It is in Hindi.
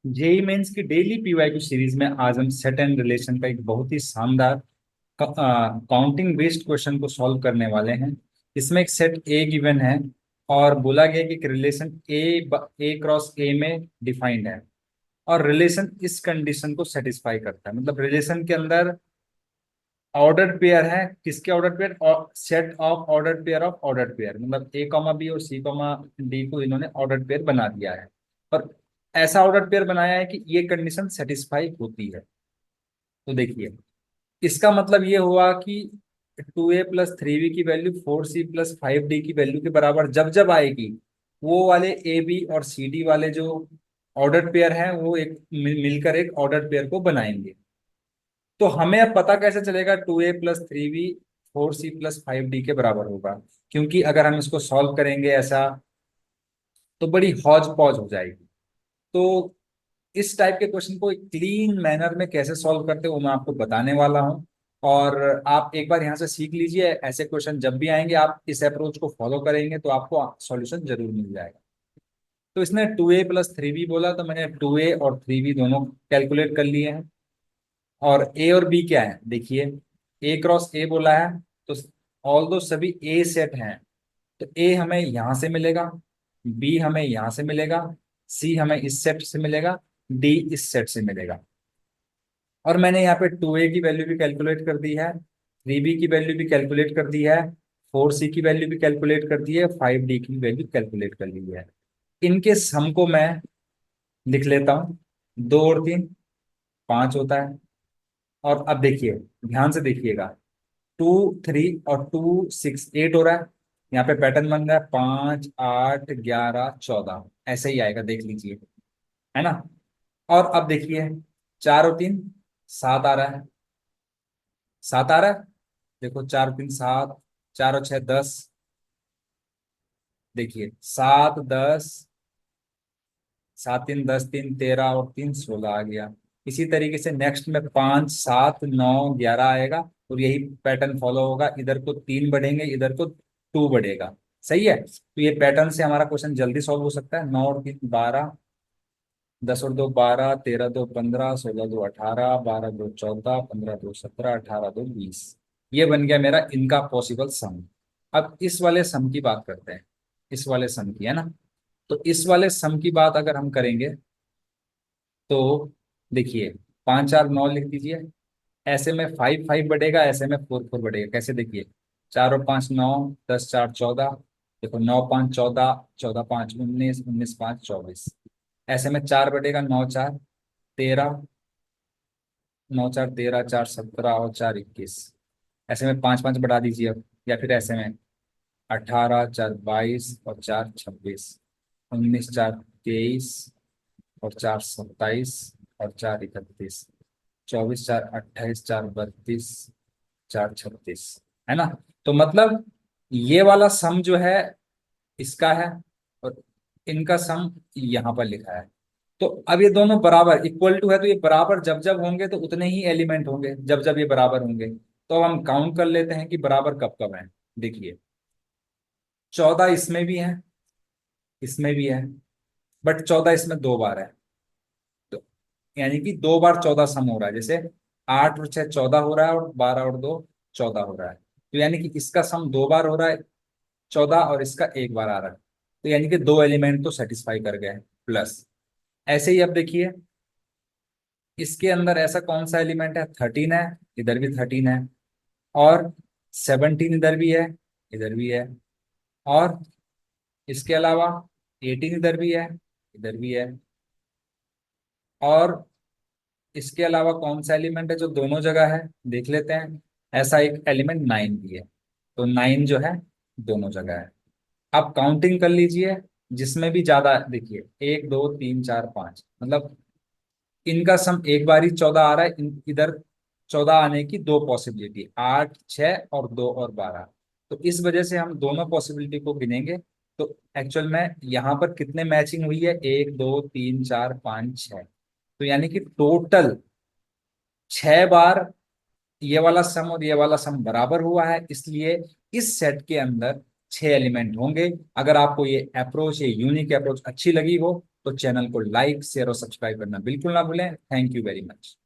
जेई मेंस की डेली पीवाईक्यू सीरीज में आज हम सेट एंड रिलेशन का एक बहुत ही शानदार काउंटिंग बेस्ड क्वेश्चन को सॉल्व करने वाले हैं। इसमें एक सेट ए गिवन है और बोला गया कि रिलेशन ए क्रॉस ए में डिफाइंड है और रिलेशन इस कंडीशन को सेटिस्फाई करता है। मतलब रिलेशन के अंदर ऑर्डर पेयर है, किसके order pair? Set of order pair of order pair, मतलब ए कॉमा बी और सी कॉमा डी को इन्होंने ऑर्डर पेयर बना दिया है और ऐसा ऑर्डर पेयर बनाया है कि ये कंडीशन सेटिस्फाई होती है। तो देखिए, इसका मतलब ये हुआ कि 2a+3b की वैल्यू 4c+5d की वैल्यू के बराबर जब जब आएगी, वो वाले ए बी और सी डी वाले जो ऑर्डर पेयर हैं वो एक मिलकर एक ऑर्डर पेयर को बनाएंगे। तो हमें अब पता कैसे चलेगा 2a+3b 4c+5d के बराबर होगा? क्योंकि अगर हम इसको सॉल्व करेंगे ऐसा तो बड़ी हौज पौज हो जाएगी। तो इस टाइप के क्वेश्चन को एक क्लीन मैनर में कैसे सॉल्व करते हो वो मैं आपको बताने वाला हूँ। और आप एक बार यहाँ से सीख लीजिए, ऐसे क्वेश्चन जब भी आएंगे आप इस अप्रोच को फॉलो करेंगे तो आपको सॉल्यूशन जरूर मिल जाएगा। तो इसने 2a+3b बोला तो मैंने 2a और 3b दोनों कैलकुलेट कर लिए हैं। और ए और बी क्या है देखिए, ए क्रॉस ए बोला है तो ऑल दो सभी ए सेट हैं, तो ए हमें यहां से मिलेगा, बी हमें यहां से मिलेगा, सी हमें इस सेट से मिलेगा, डी इस सेट से मिलेगा। और मैंने यहाँ पे 2a की वैल्यू भी कैलकुलेट कर दी है, 3b की वैल्यू भी कैलकुलेट कर दी है, 4c की वैल्यू भी कैलकुलेट कर दी है, 5d की वैल्यू कैलकुलेट कर ली है। इनके सम को मैं लिख लेता हूँ, 2 और 3 5 होता है। और अब देखिए, ध्यान से देखिएगा, 2 3 और 2 6 8 हो रहा है। यहाँ पे पैटर्न बन रहा है 5 8 11 14, ऐसे ही आएगा, देख लीजिए, है ना। और अब देखिए, 4 और 3 7 आ रहा है, 7 आ रहा है। देखो, 4 3 7, 4 और 6 10। देखिए 7 10, 7 3 10 3 13 और 3 16 आ गया। इसी तरीके से नेक्स्ट में 5 7 9 11 आएगा और यही पैटर्न फॉलो होगा, इधर को 3 बढ़ेंगे, इधर को 2 बढ़ेगा। सही है, तो ये पैटर्न से हमारा क्वेश्चन जल्दी सॉल्व हो सकता है। 9 और 3 12, 10 और 2 12, 13 2 15, 16 2 18, 12 2 14, 15 2 17, 18 2 20। ये बन गया मेरा इनका पॉसिबल सम। अब इस वाले सम की बात करते हैं, इस वाले सम की, है ना। तो इस वाले सम की बात अगर हम करेंगे तो देखिए, 5 4 9 लिख दीजिए। ऐसे में 5 5 बढ़ेगा, ऐसे में 4 4 बढ़ेगा। कैसे? देखिए, 4 और 5 9, 10 4 14। देखो, 9 5 14, 14 5 19, 19 5 24। ऐसे में 4 बढ़ेगा, 9 4 13, 9 4 13, 4 17 और 4 21। ऐसे में 5 5 बढ़ा दीजिए अब, या फिर ऐसे में 18 4 22 और 4 26, 19 4 23 और 4 27 और 4 31, 24 4 28, 4 32, 4 36, है ना। तो मतलब ये वाला सम जो है इसका है और इनका सम यहाँ पर लिखा है। तो अब ये दोनों बराबर इक्वल टू है, तो ये बराबर जब जब होंगे तो उतने ही एलिमेंट होंगे जब जब ये बराबर होंगे। तो अब हम काउंट कर लेते हैं कि बराबर कब कब है। देखिए, 14 इसमें भी है, इसमें भी है, बट 14 इसमें 2 बार है। तो यानी कि 2 बार 14 सम हो रहा है। जैसे 8 और 6 14 हो रहा है और 12 और 2 14 हो रहा है। तो यानी कि इसका सम 2 बार हो रहा है 14, और इसका 1 बार आ रहा है। तो यानी कि दो एलिमेंट तो सेटिस्फाई कर गए, प्लस ऐसे ही अब देखिए, इसके अंदर ऐसा कौन सा एलिमेंट है? 13 है, इधर भी 13 है, और 17 इधर भी है, इधर भी है, और इसके अलावा 18 इधर भी है, इधर भी है, और इसके अलावा कौन सा एलिमेंट है जो दोनों जगह है? देख लेते हैं। ऐसा एक एलिमेंट 9 भी है, तो 9 जो है दोनों जगह है। आप काउंटिंग कर लीजिए, जिसमें भी ज्यादा, देखिए 1 2 3 4 5, मतलब इनका सम एक बार ही 14 आ रहा है। इधर 14 आने की दो पॉसिबिलिटी, 8 6 और 2 और 12। तो इस वजह से हम दोनों पॉसिबिलिटी को गिनेंगे। तो एक्चुअल में यहाँ पर कितने मैचिंग हुई है? 1 2 3 4 5 6। तो यानी कि टोटल 6 बार ये वाला सम और ये वाला सम बराबर हुआ है, इसलिए इस सेट के अंदर 6 एलिमेंट होंगे। अगर आपको ये अप्रोच, ये यूनिक अप्रोच अच्छी लगी हो तो चैनल को लाइक शेयर और सब्सक्राइब करना बिल्कुल ना भूलें। Thank you very much.